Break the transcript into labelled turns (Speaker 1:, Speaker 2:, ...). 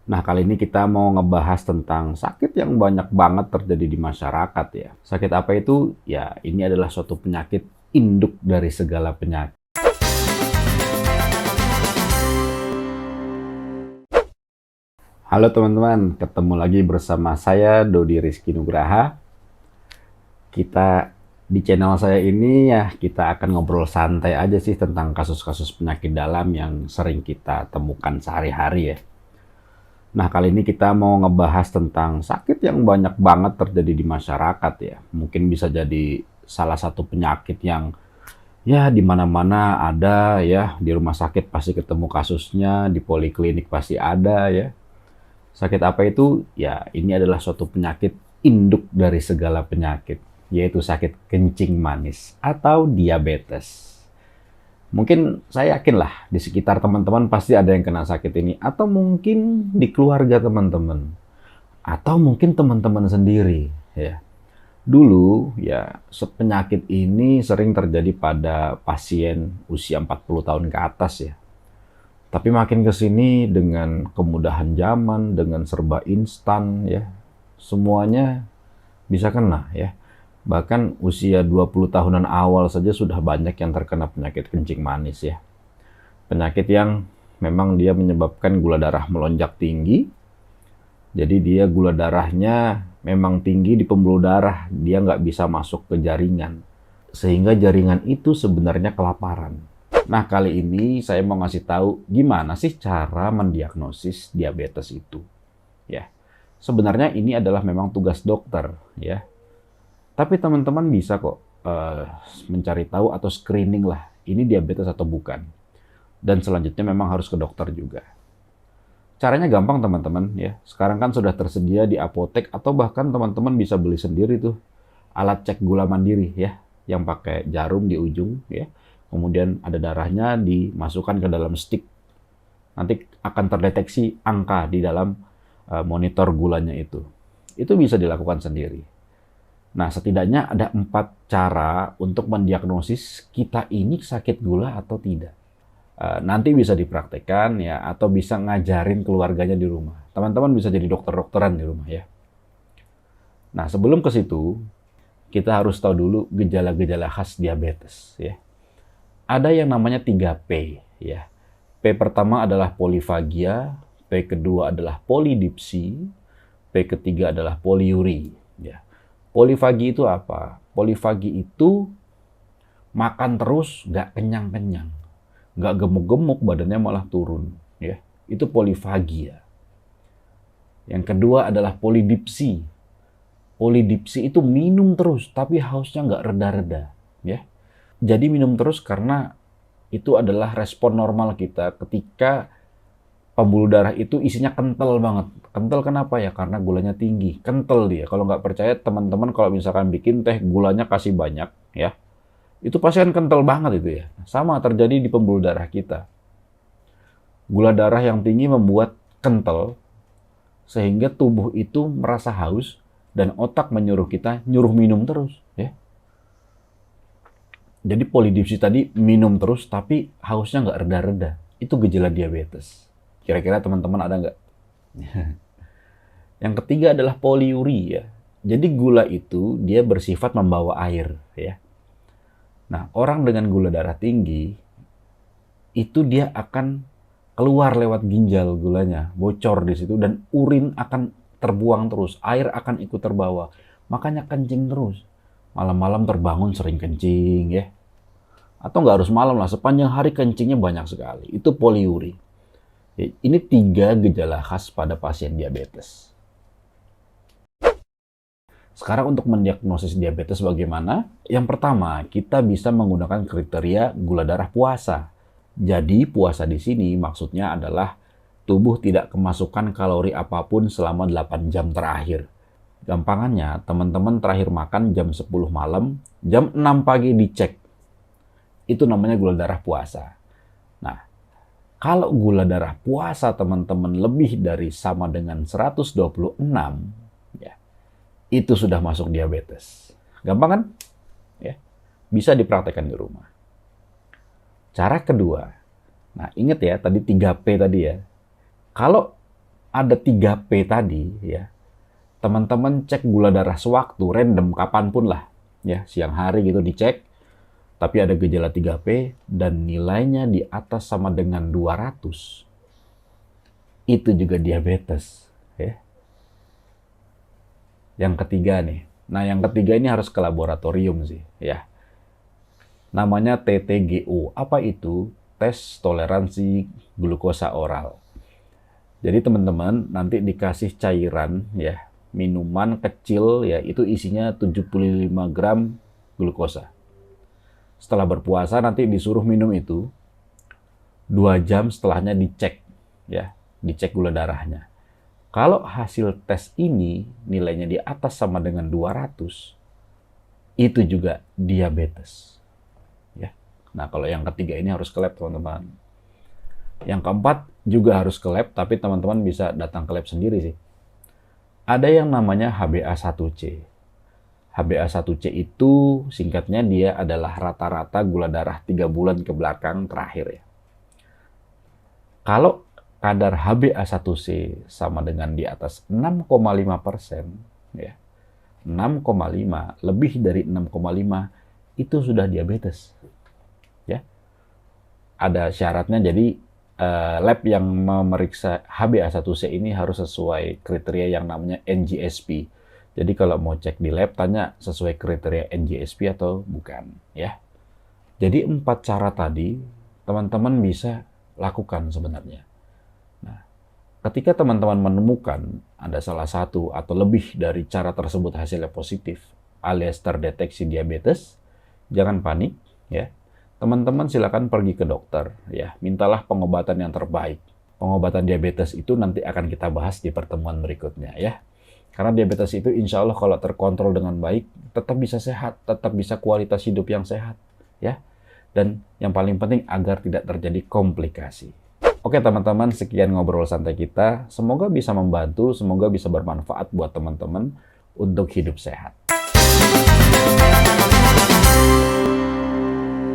Speaker 1: Nah, kali ini kita mau ngebahas tentang sakit yang banyak banget terjadi di masyarakat ya. Sakit apa itu? Ya, ini adalah suatu penyakit induk dari segala penyakit. Halo teman-teman, ketemu lagi bersama saya Dodi Rizky Nugraha. Kita di channel saya ini ya kita akan ngobrol santai aja sih tentang kasus-kasus penyakit dalam yang sering kita temukan sehari-hari ya. Nah, kali ini kita mau ngebahas tentang sakit yang banyak banget terjadi di masyarakat ya. Mungkin bisa jadi salah satu penyakit yang ya di mana-mana ada ya, di rumah sakit pasti ketemu kasusnya, di poliklinik pasti ada ya. Sakit apa itu? Ya, ini adalah suatu penyakit induk dari segala penyakit, yaitu sakit kencing manis atau diabetes. Mungkin saya yakin lah di sekitar teman-teman pasti ada yang kena sakit ini, atau mungkin di keluarga teman-teman, atau mungkin teman-teman sendiri ya. Dulu ya penyakit ini sering terjadi pada pasien usia 40 tahun ke atas ya. Tapi makin ke sini dengan kemudahan zaman, dengan serba instan ya, semuanya bisa kena ya. Bahkan usia 20 tahunan awal saja sudah banyak yang terkena penyakit kencing manis ya. Penyakit yang memang dia menyebabkan gula darah melonjak tinggi. Jadi dia gula darahnya memang tinggi di pembuluh darah. Dia nggak bisa masuk ke jaringan. Sehingga jaringan itu sebenarnya kelaparan. Nah, kali ini saya mau ngasih tahu gimana sih cara mendiagnosis diabetes itu. Ya, sebenarnya ini adalah memang tugas dokter ya. Tapi teman-teman bisa kok mencari tahu atau screening lah, ini diabetes atau bukan. Dan selanjutnya memang harus ke dokter juga. Caranya gampang teman-teman ya. Sekarang kan sudah tersedia di apotek atau bahkan teman-teman bisa beli sendiri tuh alat cek gula mandiri ya, yang pakai jarum di ujung ya. Kemudian ada darahnya dimasukkan ke dalam stick. Nanti akan terdeteksi angka di dalam monitor gulanya itu. Itu bisa dilakukan sendiri. Nah, setidaknya ada 4 cara untuk mendiagnosis kita ini sakit gula atau tidak. Nanti bisa dipraktekkan ya, atau bisa ngajarin keluarganya di rumah. Teman-teman bisa jadi dokter-dokteran di rumah ya. Nah, sebelum ke situ, kita harus tahu dulu gejala-gejala khas diabetes ya. Ada yang namanya 3P ya. P pertama adalah polifagia, P kedua adalah polidipsi, P ketiga adalah poliuri ya. Polifagi itu apa? Polifagi itu makan terus nggak kenyang-kenyang. Nggak gemuk-gemuk, badannya malah turun. Ya. Itu polifagia. Yang kedua adalah polidipsi. Polidipsi itu minum terus, tapi hausnya nggak reda-reda. Ya. Jadi minum terus karena itu adalah respon normal kita ketika pembuluh darah itu isinya kental banget. Kental kenapa ya? Karena gulanya tinggi. Kental dia. Kalau nggak percaya teman-teman kalau misalkan bikin teh gulanya kasih banyak ya. Itu pasti kan kental banget itu ya. Sama terjadi di pembuluh darah kita. Gula darah yang tinggi membuat kental sehingga tubuh itu merasa haus dan otak menyuruh kita nyuruh minum terus ya. Jadi polidipsi tadi minum terus tapi hausnya nggak reda-reda. Itu gejala diabetes. Kira-kira teman-teman ada nggak? Yang ketiga adalah poliuri ya. Jadi gula itu dia bersifat membawa air ya. Nah, orang dengan gula darah tinggi itu dia akan keluar lewat ginjal gulanya, bocor di situ dan urin akan terbuang terus, air akan ikut terbawa. Makanya kencing terus. Malam-malam terbangun sering kencing ya. Atau nggak harus malam lah, sepanjang hari kencingnya banyak sekali. Itu poliuri. Ini 3 gejala khas pada pasien diabetes. Sekarang untuk mendiagnosis diabetes bagaimana? Yang pertama, kita bisa menggunakan kriteria gula darah puasa. Jadi puasa di sini maksudnya adalah tubuh tidak kemasukan kalori apapun selama 8 jam terakhir. Gampangannya, teman-teman terakhir makan jam 10 malam, jam 6 pagi dicek. Itu namanya gula darah puasa. Nah, kalau gula darah puasa teman-teman lebih dari sama dengan 126, ya, itu sudah masuk diabetes. Gampang kan? Ya, bisa dipraktekkan di rumah. Cara kedua, nah ingat ya tadi 3P tadi ya. Kalau ada 3P tadi ya, teman-teman cek gula darah sewaktu, random, kapanpun lah. Ya, siang hari gitu dicek, tapi ada gejala 3P dan nilainya di atas sama dengan 200, itu juga diabetes. Ya. Yang ketiga nih, nah yang ketiga ini harus ke laboratorium sih. Ya. Namanya TTGO. Apa itu? Tes toleransi glukosa oral. Jadi teman-teman nanti dikasih cairan ya, minuman kecil ya, itu isinya 75 gram glukosa. Setelah berpuasa nanti disuruh minum itu, 2 jam setelahnya dicek ya, dicek gula darahnya. Kalau hasil tes ini nilainya di atas sama dengan 200, itu juga diabetes. Ya. Nah, kalau yang ketiga ini harus ke lab, teman-teman. Yang keempat juga harus ke lab, tapi teman-teman bisa datang ke lab sendiri sih. Ada yang namanya HbA1c. HbA1c itu singkatnya dia adalah rata-rata gula darah 3 bulan ke belakang terakhir ya. Kalau kadar HbA1c sama dengan di atas 6,5%, ya, 6,5, lebih dari 6,5, itu sudah diabetes. Ya. Ada syaratnya, jadi lab yang memeriksa HbA1c ini harus sesuai kriteria yang namanya NGSP. Jadi kalau mau cek di lab, tanya sesuai kriteria NGSP atau bukan. Ya. Jadi 4 cara tadi, teman-teman bisa lakukan sebenarnya. Nah, ketika teman-teman menemukan ada salah satu atau lebih dari cara tersebut hasilnya positif, alias terdeteksi diabetes, jangan panik, ya. Teman-teman silakan pergi ke dokter, ya. Mintalah pengobatan yang terbaik. Pengobatan diabetes itu nanti akan kita bahas di pertemuan berikutnya, ya. Karena diabetes itu insya Allah kalau terkontrol dengan baik, tetap bisa sehat, tetap bisa kualitas hidup yang sehat, ya. Dan yang paling penting agar tidak terjadi komplikasi. Oke teman-teman, sekian ngobrol santai kita. Semoga bisa membantu, semoga bisa bermanfaat buat teman-teman untuk hidup sehat.